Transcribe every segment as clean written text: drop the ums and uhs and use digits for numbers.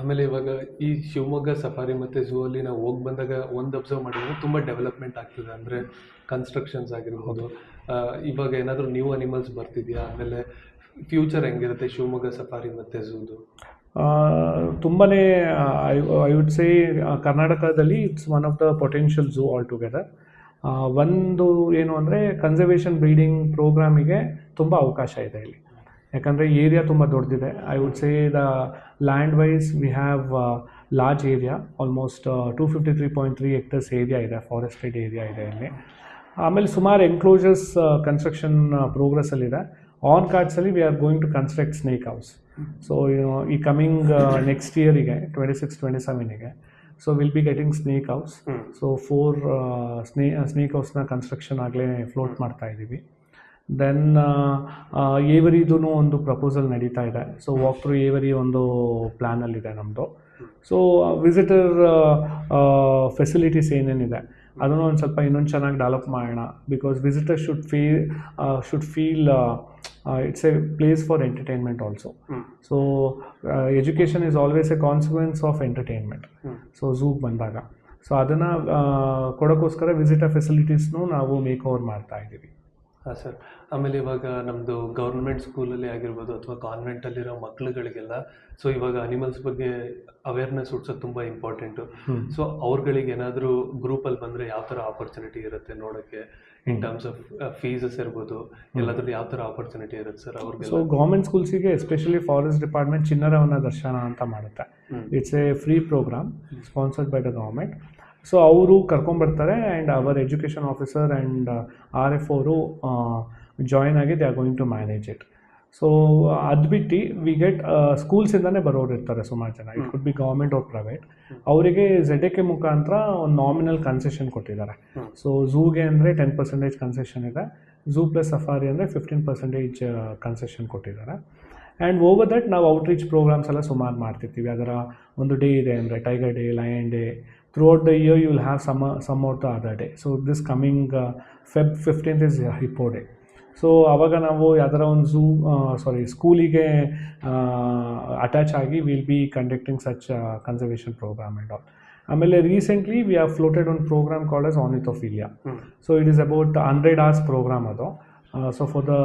ಆಮೇಲೆ ಇವಾಗ ಈ ಶಿವಮೊಗ್ಗ ಸಫಾರಿ ಮತ್ತು ಝೂ ಅಲ್ಲಿ ನಾವು ಹೋಗಿ ಬಂದಾಗ ಒಂದು ಅಬ್ಸರ್ವ್ ಮಾಡಿದ್ರೆ ತುಂಬ ಡೆವಲಪ್ಮೆಂಟ್ ಆಗ್ತಿದೆ. ಅಂದರೆ ಕನ್ಸ್ಟ್ರಕ್ಷನ್ಸ್ ಆಗಿರ್ಬೋದು. ಇವಾಗ ಏನಾದರೂ ನ್ಯೂ ಅನಿಮಲ್ಸ್ ಬರ್ತಿದೆಯಾ? ಆಮೇಲೆ ಫ್ಯೂಚರ್ ಹೆಂಗಿರುತ್ತೆ ಶಿವಮೊಗ್ಗ ಸಫಾರಿ ಮತ್ತು ಝೂದು? ತುಂಬಾ ಐ ವುಡ್ ಸೇ ಕರ್ನಾಟಕದಲ್ಲಿ it's one of the potential zoo all together. ಒಂದು ಏನು ಅಂದರೆ ಕನ್ಸರ್ವೇಷನ್ ಬ್ರೀಡಿಂಗ್ ಪ್ರೋಗ್ರಾಮಿಗೆ ತುಂಬ ಅವಕಾಶ ಇದೆ ಇಲ್ಲಿ. ಯಾಕಂದರೆ ಏರಿಯಾ ತುಂಬ ದೊಡ್ಡದಿದೆ. I would say the land wise we have large area, almost 253.3 hectares area ಇದೆ, ಫಾರೆಸ್ಟೆಡ್ ಏರಿಯಾ ಇದೆ ಇಲ್ಲಿ. ಆಮೇಲೆ ಸುಮಾರು ಎನ್ಕ್ಲೋಜರ್ಸ್ ಕನ್ಸ್ಟ್ರಕ್ಷನ್ ಪ್ರೋಗ್ರೆಸ್ಸಲ್ಲಿದೆ. ಆನ್ ಕಾರ್ಡ್ಸಲ್ಲಿ we are going to construct snake house. So ಈ ಕಮಿಂಗ್ ನೆಕ್ಸ್ಟ್ ಇಯರಿಗೆ 26-27ಗೆ so will be getting snake house. So 4 snake ಹೌಸ್ನ ಕನ್ಸ್ಟ್ರಕ್ಷನ್ ಆಗಲೇ ಫ್ಲೋಟ್ ಮಾಡ್ತಾ ಇದ್ದೀವಿ. ದೆನ್ ಏವರಿದೂ ಒಂದು ಪ್ರಪೋಸಲ್ ನಡೀತಾ ಇದೆ. ಸೊ ವಾಕ್ ಥ್ರೂ ಏವರಿ ಒಂದು ಪ್ಲ್ಯಾನಲ್ಲಿದೆ ನಮ್ಮದು. ಸೊ ವಿಸಿಟರ್ ಫೆಸಿಲಿಟೀಸ್ ಏನೇನಿದೆ ಅದನ್ನು ಒಂದು ಸ್ವಲ್ಪ ಇನ್ನೊಂದು ಚೆನ್ನಾಗಿ ಡೆವಲಪ್ ಮಾಡೋಣ. Because visitor should feel it's a place for entertainment also. So education is always a consequence of entertainment. So ಝೂಗೆ ಬಂದಾಗ ಸೊ ಅದನ್ನು ಕೊಡೋಕ್ಕೋಸ್ಕರ ವಿಸಿಟರ್ ಫೆಸಿಲಿಟೀಸ್ನೂ ನಾವು ಮೇಕ್ ಓವರ್ ಮಾಡ್ತಾ ಇದ್ದೀವಿ. ಹಾಂ ಸರ್. ಆಮೇಲೆ ಇವಾಗ ನಮ್ಮದು ಗೌರ್ಮೆಂಟ್ ಸ್ಕೂಲಲ್ಲಿ ಆಗಿರ್ಬೋದು ಅಥವಾ ಕಾನ್ವೆಂಟಲ್ಲಿರೋ ಮಕ್ಳುಗಳಿಗೆಲ್ಲ ಸೊ ಇವಾಗ ಅನಿಮಲ್ಸ್ ಬಗ್ಗೆ ಅವೇರ್ನೆಸ್ ಹುಡ್ಸೋದು ತುಂಬ ಇಂಪಾರ್ಟೆಂಟು. ಸೊ ಅವ್ರುಗಳಿಗೆ ಏನಾದರೂ ಗ್ರೂಪಲ್ಲಿ ಬಂದರೆ ಯಾವ ಥರ ಆಪರ್ಚುನಿಟಿ ಇರುತ್ತೆ ನೋಡೋಕ್ಕೆ? ಇನ್ ಟರ್ಮ್ಸ್ ಆಫ್ ಫೀಸಸ್ ಇರ್ಬೋದು, ಎಲ್ಲದ್ರಲ್ಲಿ ಯಾವ ಥರ ಆಪರ್ಚುನಿಟಿ ಇರುತ್ತೆ ಸರ್ ಅವ್ರಿಗೆ? ಸೊ ಗೌರ್ಮೆಂಟ್ ಸ್ಕೂಲ್ಸಿಗೆ especially forest department Chinnaravana Darshana ಅಂತ ಮಾಡುತ್ತೆ. It's a free program sponsored by the government. So ಅವರು ಕರ್ಕೊಂಬರ್ತಾರೆ ಆ್ಯಂಡ್ ಅವರ್ ಎಜುಕೇಷನ್ ಆಫೀಸರ್ ಆ್ಯಂಡ್ RF ಅವರು ಜಾಯ್ನ್ ಆಗಿ they are going to manage it. So ಅದು ಬಿಟ್ಟು ವಿ ಗೆಟ್ ಸ್ಕೂಲ್ಸಿಂದನೇ ಬರೋರು ಇರ್ತಾರೆ ಸುಮಾರು ಜನ. It could be government or private. ಅವರಿಗೆ ZK ಮುಖಾಂತರ ಒಂದು ನಾಮಿನಲ್ ಕನ್ಸೆಷನ್ ಕೊಟ್ಟಿದ್ದಾರೆ. ಸೊ ಝೂಗೆ ಅಂದರೆ 10% ಕನ್ಸೆಷನ್ ಇದೆ. ಝೂ ಪ್ಲಸ್ ಸಫಾರಿ ಅಂದರೆ 15% ಕನ್ಸೆಷನ್ ಕೊಟ್ಟಿದ್ದಾರೆ. ಆ್ಯಂಡ್ ಓವರ್ ದಟ್ ನಾವು ಔಟ್ರೀಚ್ ಪ್ರೋಗ್ರಾಮ್ಸ್ ಎಲ್ಲ ಸುಮಾರು ಮಾಡ್ತಿರ್ತೀವಿ. ಅದರ ಒಂದು ಡೇ ಇದೆ ಅಂದರೆ tiger day, lion day. Throughout the year you will have some or the other day. So this coming Feb 15th is Hippo Day. So ಆವಾಗ ನಾವು ಯಾವ್ದಾರ ಒಂದು ಸ್ಕೂಲಿಗೆ ಅಟ್ಯಾಚ್ ಆಗಿ will be conducting such conservation programme and all. ಆಮೇಲೆ recently we have floated one programme called as ornithophilia. So it is about 100 hours programme ಅದು. So for the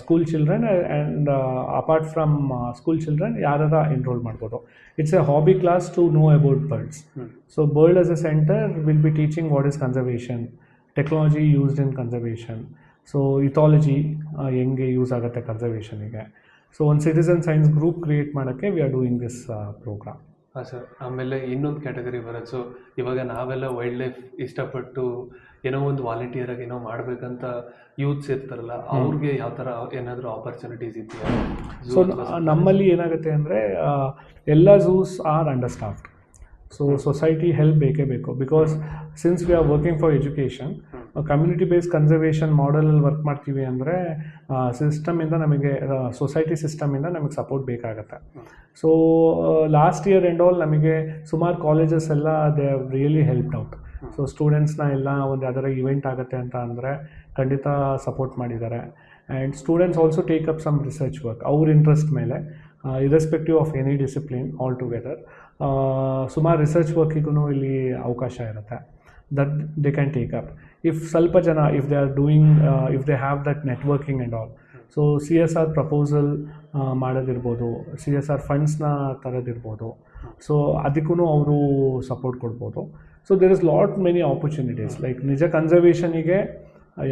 school children and apart from school children ಯಾರಾರ enrol ಮಾಡ್ಬೋದು. It's a hobby class to know about birds. So bird as a centre will be teaching what is conservation, technology used in conservation. So ethology ಹೆಂಗೆ use ಆಗುತ್ತೆ ಕನ್ಸರ್ವೇಷನಿಗೆ. So ಒಂದು citizen science group create ಮಾಡೋಕ್ಕೆ we are doing this programme. ಹಾಂ sir. ಆಮೇಲೆ ಇನ್ನೊಂದು category ಬರೋದು, so ಇವಾಗ ನಾವೆಲ್ಲ ವೈಲ್ಡ್ ಲೈಫ್ ಇಷ್ಟಪಟ್ಟು ಏನೋ ಒಂದು ವಾಲಂಟಿಯರಾಗಿ ಏನೋ ಮಾಡಬೇಕಂತ ಯೂತ್ಸ್ ಇರ್ತಾರಲ್ಲ, ಅವ್ರಿಗೆ ಯಾವ ಥರ ಏನಾದರೂ ಆಪರ್ಚುನಿಟೀಸ್ ಇದೆಯಾ? ಸೊ ನಮ್ಮಲ್ಲಿ ಏನಾಗುತ್ತೆ ಅಂದರೆ ಎಲ್ಲ zoos are understaffed. So society help ಬೇಕೇ ಬೇಕು. Because since we are working for education, community based conservation ಮಾಡಲಲ್ಲಿ ವರ್ಕ್ ಮಾಡ್ತೀವಿ ಅಂದರೆ ಸಿಸ್ಟಮಿಂದ ನಮಗೆ ಸೊಸೈಟಿ ಸಿಸ್ಟಮಿಂದ ನಮಗೆ ಸಪೋರ್ಟ್ ಬೇಕಾಗತ್ತೆ. So last year and all ನಮಗೆ ಸುಮಾರು ಕಾಲೇಜಸ್ ಎಲ್ಲ they have really helped out. So ಸ್ಟೂಡೆಂಟ್ಸ್ನ ಎಲ್ಲ ಒಂದು ಯಾವ್ದಾರ ಇವೆಂಟ್ ಆಗುತ್ತೆ ಅಂತ ಅಂದರೆ ಖಂಡಿತ ಸಪೋರ್ಟ್ ಮಾಡಿದ್ದಾರೆ. And students also take up some research work ಅವ್ರ ಇಂಟ್ರೆಸ್ಟ್ ಮೇಲೆ, irrespective of any discipline all together. ಸುಮಾರು ರಿಸರ್ಚ್ ವರ್ಕಿಗೂ ಇಲ್ಲಿ ಅವಕಾಶ ಇರುತ್ತೆ. That they can take up if ಸ್ವಲ್ಪ ಜನ if they are doing if they have that networking and all. So CSR proposal ಮಾಡೋದಿರ್ಬೋದು, CSR ಫಂಡ್ಸ್ನ ತರೋದಿರ್ಬೋದು. ಸೊ ಅದಕ್ಕೂ ಅವರು ಸಪೋರ್ಟ್ ಕೊಡ್ಬೋದು. So there is lot many opportunities. Like ನಿಜ ಕನ್ಸರ್ವೇಷನಿಗೆ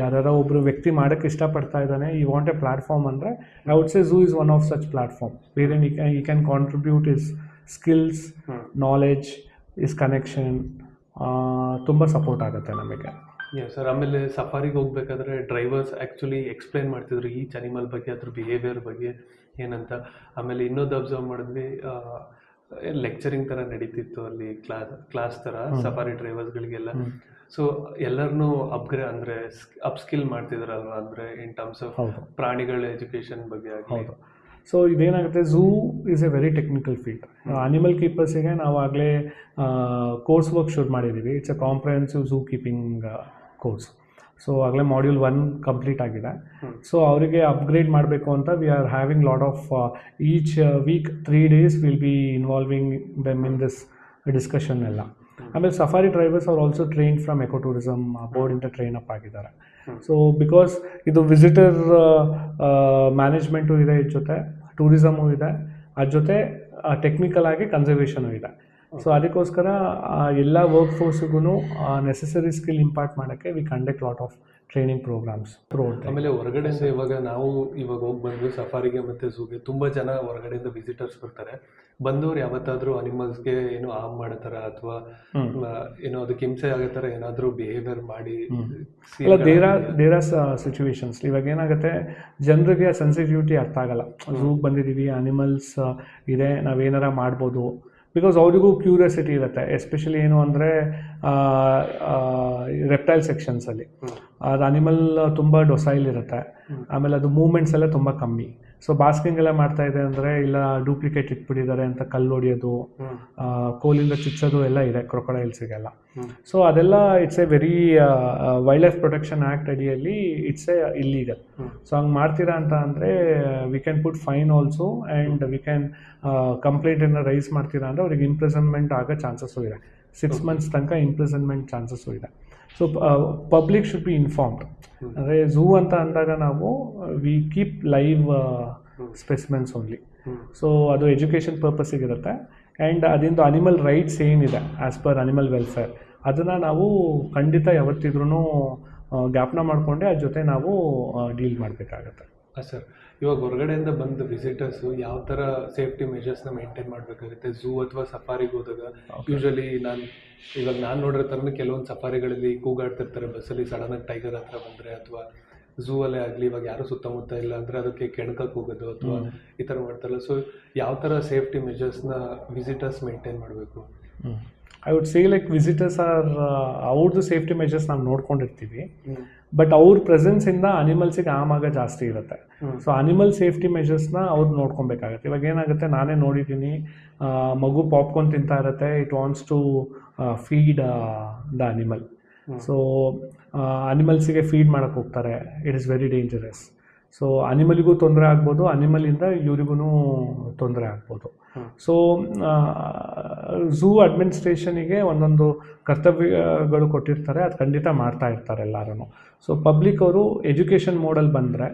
ಯಾರು ಒಬ್ಬರು ವ್ಯಕ್ತಿ ಮಾಡೋಕ್ಕೆ ಇಷ್ಟಪಡ್ತಾ ಇದ್ದಾನೆ, ಈ ವಾಂಟ್ ಎ ಪ್ಲ್ಯಾಟ್ಫಾರ್ಮ್ ಅಂದರೆ I would say zoo is one of such platform where he can contribute his skills, knowledge, his connection. ತುಂಬ ಸಪೋರ್ಟ್ ಆಗುತ್ತೆ ನಮಗೆ. ಸರ್. ಆಮೇಲೆ ಸಫಾರಿಗೆ ಹೋಗ್ಬೇಕಾದ್ರೆ ಡ್ರೈವರ್ಸ್ ಆ್ಯಕ್ಚುಲಿ ಎಕ್ಸ್ಪ್ಲೈನ್ ಮಾಡ್ತಿದ್ರು ಈಚ್ ಅನಿಮಲ್ ಬಗ್ಗೆ, ಅದ್ರ ಬಿಹೇವಿಯರ್ ಬಗ್ಗೆ ಏನಂತ. ಆಮೇಲೆ ಇನ್ನೊಂದು ಅಬ್ಸರ್ವ್ ಮಾಡಿದ್ವಿ, ಲೆಕ್ಚರಿಂಗ್ ಥರ ನಡೀತಿತ್ತು ಅಲ್ಲಿ, ಕ್ಲಾಸ್ ಥರ ಸಫಾರಿ ಡ್ರೈವರ್ಸ್ಗಳಿಗೆಲ್ಲ. ಸೊ ಎಲ್ಲರನ್ನೂ ಅಂದರೆ ಅಪ್ಸ್ಕಿಲ್ ಮಾಡ್ತಿದ್ರಲ್ವ, ಅಂದರೆ ಇನ್ ಟರ್ಮ್ಸ್ ಆಫ್ ಪ್ರಾಣಿಗಳ ಎಜುಕೇಷನ್ ಬಗ್ಗೆ ಆಗಲಿ. ಸೊ ಇದೇನಾಗುತ್ತೆ, zoo is a very technical field. Animal ಕೀಪರ್ಸಿಗೆ ನಾವು ಆಗಲೇ ಕೋರ್ಸ್ ವರ್ಕ್ ಶುರು ಮಾಡಿದ್ದೀವಿ. It's a comprehensive zoo keeping course. So ಆಗಲೇ ಮಾಡ್ಯೂಲ್ 1 ಕಂಪ್ಲೀಟ್ ಆಗಿದೆ. ಸೊ ಅವರಿಗೆ ಅಪ್ಗ್ರೇಡ್ ಮಾಡಬೇಕು ಅಂತ we are having lot of each week 3 days will be involving them in this discussion ಎಲ್ಲ. ಆಮೇಲೆ safari drivers are also trained from eco tourism ಬೋರ್ಡಿಂದ train up ಆಗಿದ್ದಾರೆ. So because ಇದು visitor management ಇದೆ, ಇದ್ರ ಜೊತೆ ಟೂರಿಸಮು ಇದೆ, ಅದ್ರ ಜೊತೆ ಟೆಕ್ನಿಕಲ್ ಆಗಿ ಕನ್ಸರ್ವೇಷನು ಇದೆ. ಸೊ ಅದಕ್ಕೋಸ್ಕರ ಎಲ್ಲ ವರ್ಕ್ ಫೋರ್ಸಿಗೂ ನೆಸೆಸರಿ ಸ್ಕಿಲ್ ಇಂಪಾರ್ಟ್ ಮಾಡೋಕ್ಕೆ we conduct lot of training programmes. ಆಮೇಲೆ ಹೊರಗಡೆಯಿಂದ ಇವಾಗ ಹೋಗಿ ಬಂದ್ವಿ ಸಫಾರಿಗೆ ಮತ್ತು ಝೂಗೆ, ತುಂಬ ಜನ ಹೊರಗಡೆಯಿಂದ ವಿಸಿಟರ್ಸ್ ಬರ್ತಾರೆ. ಬಂದವ್ರು ಯಾವತ್ತಾದರೂ ಅನಿಮಲ್ಸ್ಗೆ ಏನೋ ಹಾರ್ಮ್ ಮಾಡೋ ಥರ ಅಥವಾ ಏನೋ ಅದಕ್ಕೆ ಹಿಂಸೆ ಆಗೋ ಥರ ಏನಾದರೂ ಬಿಹೇವಿಯರ್ ಮಾಡಿ? ಇಲ್ಲ, ದೇರ್ ಆರ್ ಸಿಚುವೇಶನ್ಸ್. ಇವಾಗ ಏನಾಗುತ್ತೆ, ಜನರಿಗೆ ಸೆನ್ಸಿಟಿವಿಟಿ ಅರ್ಥ ಆಗಲ್ಲ. ಝೂಗೆ ಬಂದಿದ್ದೀವಿ, ಅನಿಮಲ್ಸ್ ಇದೆ, ನಾವೇನಾರ ಮಾಡ್ಬೋದು. ಬಿಕಾಸ್ ಅವರಿಗೂ ಕ್ಯೂರಿಯಾಸಿಟಿ ಇರುತ್ತೆ, ಎಸ್ಪೆಷಲಿ ಏನು ಅಂದರೆ ರೆಪ್ಟೈಲ್ ಸೆಕ್ಷನ್ಸಲ್ಲಿ ಅದು ಅನಿಮಲ್ ತುಂಬ ಡೊಸೈಲ್ ಇರುತ್ತೆ. ಆಮೇಲೆ ಅದು ಮೂವ್ಮೆಂಟ್ಸ್ ಎಲ್ಲ ತುಂಬ ಕಮ್ಮಿ. ಸೊ ಬಾಸ್ಕಿಂಗ್ ಎಲ್ಲ ಮಾಡ್ತಾ ಇದೆ ಅಂದರೆ ಇಲ್ಲ ಡೂಪ್ಲಿಕೇಟ್ ಇಟ್ಬಿಟ್ಟಿದ್ದಾರೆ ಅಂತ ಕಲ್ಲು ಹೊಡಿಯೋದು, ಕೋಲಿಂದ ಚುಚ್ಚೋದು ಎಲ್ಲ ಇದೆ ಕ್ರೊಕೊಡೈಲ್ಸಿಗೆಲ್ಲ. ಸೊ ಅದೆಲ್ಲ it's a very wildlife protection act ಅಡಿಯಲ್ಲಿ ಇಟ್ಸ್ ಎ ಇಲ್ಲೀಗಲ್. ಸೊ ಹಂಗೆ ಮಾಡ್ತೀರಾ ಅಂತ ಅಂದರೆ we can put fine also and we can ಕಂಪ್ಲೇಂಟನ್ನು ರೈಸ್ ಮಾಡ್ತೀರಾ ಅಂದರೆ ಅವ್ರಿಗೆ ಇಂಪ್ರಿಸನ್ಮೆಂಟ್ ಆಗೋ ಚಾನ್ಸಸ್ಸು ಇದೆ. 6 months ತನಕ ಇಂಪ್ರಿಸನ್ಮೆಂಟ್ ಚಾನ್ಸಸ್ಸು ಇದೆ. So public should be informed. ಅಂದರೆ ಝೂ ಅಂತ ಅಂದಾಗ ನಾವು we keep live specimens only. So ಅದು ಎಜುಕೇಷನ್ ಪರ್ಪಸ್ಸಿಗಿರುತ್ತೆ. ಆ್ಯಂಡ್ ಅದರಿಂದ ಅನಿಮಲ್ ರೈಟ್ಸ್ ಏನಿದೆ ಆ್ಯಸ್ ಪರ್ ಅನಿಮಲ್ ವೆಲ್ಫೇರ್ ಅದನ್ನು ನಾವು ಖಂಡಿತ ಯಾವತ್ತಿದ್ರೂ ಜ್ಞಾಪನ ಮಾಡಿಕೊಂಡೆ ಅದ್ರ ಜೊತೆ ನಾವು ಡೀಲ್ ಮಾಡಬೇಕಾಗತ್ತೆ. ಹಾಂ ಸರ್, ಇವಾಗ ಹೊರಗಡೆಯಿಂದ ಬಂದ ವಿಸಿಟರ್ಸು ಯಾವ ಥರ ಸೇಫ್ಟಿ ಮೆಜರ್ಸ್ನ ಮೇಂಟೈನ್ ಮಾಡಬೇಕಾಗುತ್ತೆ ಝೂ ಅಥವಾ ಸಫಾರಿಗೆ ಹೋದಾಗ? ಯೂಶಲಿ ನಾನು ನೋಡಿರೋ ಥರನೇ ಕೆಲವೊಂದು ಸಫಾರಿಗಳಲ್ಲಿ ಕೂಗಾಡ್ತಿರ್ತಾರೆ ಬಸ್ಸಲ್ಲಿ, ಸಡನ್ನಾಗಿ ಟೈಗರ್ ಹತ್ರ ಬಂದರೆ ಅಥವಾ ಝೂ ಅಲ್ಲೇ ಆಗಲಿ, ಇವಾಗ ಯಾರು ಸುತ್ತಮುತ್ತ ಇಲ್ಲ ಅಂದರೆ ಅದಕ್ಕೆ ಕೆಣಕಕ್ಕೆ ಹೋಗೋದು ಅಥವಾ ಈ ಥರ ಮಾಡ್ತಾರಲ್ಲ. ಸೊ ಯಾವ ಥರ ಸೇಫ್ಟಿ ಮೆಜರ್ಸ್ನ ವಿಸಿಟರ್ಸ್ ಮೇಂಟೈನ್ ಮಾಡಬೇಕು? I would say like visitors are ಅವ್ರದ್ದು ಸೇಫ್ಟಿ ಮೆಜರ್ಸ್ ನಾವು ನೋಡ್ಕೊಂಡಿರ್ತೀವಿ, ಬಟ್ ಅವ್ರ ಪ್ರೆಸೆನ್ಸಿಂದ ಅನಿಮಲ್ಸಿಗೆ ಹಾರ್ಮ್ ಆಗೋ ಜಾಸ್ತಿ ಇರುತ್ತೆ. ಸೊ ಅನಿಮಲ್ ಸೇಫ್ಟಿ ಮೆಜರ್ಸ್ನ ಅವ್ರು ನೋಡ್ಕೊಬೇಕಾಗತ್ತೆ. ಇವಾಗ ಏನಾಗುತ್ತೆ, ನಾನೇ ನೋಡಿದ್ದೀನಿ, ಮಗು ಪಾಪ್ಕಾರ್ನ್ ತಿಂತಾ ಇರುತ್ತೆ, it wants to feed the animal. So ಅನಿಮಲ್ಸಿಗೆ ಫೀಡ್ ಮಾಡೋಕ್ಕೆ ಹೋಗ್ತಾರೆ, it is very dangerous. So ಅನಿಮಲಿಗೂ ತೊಂದರೆ ಆಗ್ಬೋದು, ಅನಿಮಲಿಂದ ಇವರಿಗೂ ತೊಂದರೆ ಆಗ್ಬೋದು. ಸೊ ಝೂ ಅಡ್ಮಿನಿಸ್ಟ್ರೇಷನಿಗೆ ಒಂದೊಂದು ಕರ್ತವ್ಯಗಳು ಕೊಟ್ಟಿರ್ತಾರೆ, ಅದು ಖಂಡಿತ ಮಾಡ್ತಾ ಇರ್ತಾರೆ ಎಲ್ಲರೂ. ಸೊ ಪಬ್ಲಿಕ್ ಅವರು ಎಜುಕೇಷನ್ ಮೋಡಲ್ಲಿ ಬಂದರೆ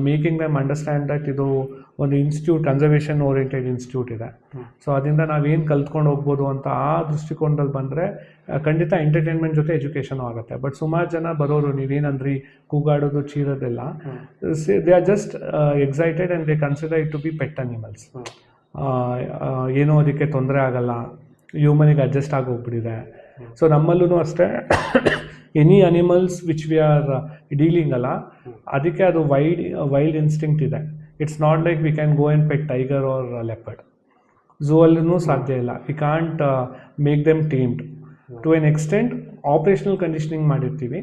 ಮೇಕಿಂಗ್ ದೆಮ್ ಅಂಡರ್ಸ್ಟ್ಯಾಂಡ್ ದಟ್ ಇದು ಒಂದು ಇನ್ಸ್ಟಿಟ್ಯೂಟ್, ಕನ್ಸರ್ವೇಷನ್ ಓರಿಯೆಂಟೆಡ್ ಇನ್ಸ್ಟಿಟ್ಯೂಟ್ ಇದೆ. ಸೊ ಅದರಿಂದ ನಾವೇನು ಕಲ್ತ್ಕೊಂಡು ಹೋಗ್ಬೋದು ಅಂತ ಆ ದೃಷ್ಟಿಕೋನದಲ್ಲಿ ಬಂದರೆ ಖಂಡಿತ ಎಂಟರ್ಟೈನ್ಮೆಂಟ್ ಜೊತೆ ಎಜುಕೇಷನು ಆಗುತ್ತೆ. ಬಟ್ ಸುಮಾರು ಜನ ಬರೋರು ನೀವೇನಂದ್ರಿ ಕೂಗಾಡೋದು ಚೀರೋದೆಲ್ಲ, they are just excited and they consider it to be pet animals. ಏನೋ ಅದಕ್ಕೆ ತೊಂದರೆ ಆಗಲ್ಲ, ಹ್ಯೂಮನಿಗೆ ಅಡ್ಜಸ್ಟ್ ಆಗಿ ಹೋಗ್ಬಿಟ್ಟಿದೆ. ಸೊ ನಮ್ಮಲ್ಲೂ ಅಷ್ಟೇ any animals which we are dealing ಅಲ್ಲ, ಅದಕ್ಕೆ ಅದು ವೈಲ್ಡ್ ಇನ್ಸ್ಟಿಂಕ್ಟ್ ಇದೆ. It's not like we can go and pet tiger or leopard. Zoo ಅಲ್ಲೂ ಸಾಧ್ಯ ಇಲ್ಲ. We can't make them tamed. To an extent operational conditioning ಮಾಡಿರ್ತೀವಿ,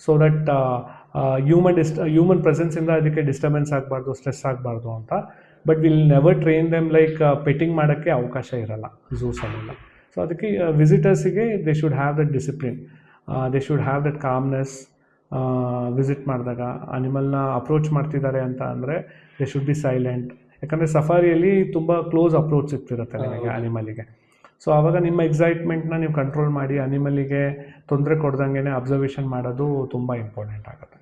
ಸೊ ದಟ್ ಹ್ಯೂಮನ್ ಪ್ರೆಸೆನ್ಸಿಂದ ಅದಕ್ಕೆ ಡಿಸ್ಟರ್ಬೆನ್ಸ್ ಆಗಬಾರ್ದು, ಸ್ಟ್ರೆಸ್ ಆಗಬಾರ್ದು ಅಂತ. But will never train them like petting ಮಾಡೋಕ್ಕೆ ಅವಕಾಶ ಇರಲ್ಲ ಝೂಸಲ್ಲೆಲ್ಲ. ಸೊ ಅದಕ್ಕೆ ವಿಸಿಟರ್ಸಿಗೆ they should have that discipline, they should have that calmness. Visit ಮಾಡಿದಾಗ ಅನಿಮಲ್ನ ಅಪ್ರೋಚ್ ಮಾಡ್ತಿದ್ದಾರೆ ಅಂತ ಅಂದರೆ ದೇ ಶುಡ್ ಬಿ ಸೈಲೆಂಟ್. ಯಾಕಂದರೆ ಸಫಾರಿಯಲ್ಲಿ ತುಂಬ ಕ್ಲೋಸ್ ಅಪ್ರೋಚ್ ಸಿಗ್ತಿರುತ್ತೆ ನಿಮಗೆ ಅನಿಮಲಿಗೆ. ಸೊ ಆವಾಗ ನಿಮ್ಮ ಎಕ್ಸೈಟ್ಮೆಂಟ್ನ ನೀವು ಕಂಟ್ರೋಲ್ ಮಾಡಿ ಅನಿಮಲಿಗೆ ತೊಂದರೆ ಕೊಡ್ದಂಗೆ ಅಬ್ಸರ್ವೇಷನ್ ಮಾಡೋದು ತುಂಬ ಇಂಪಾರ್ಟೆಂಟ್ ಆಗುತ್ತೆ.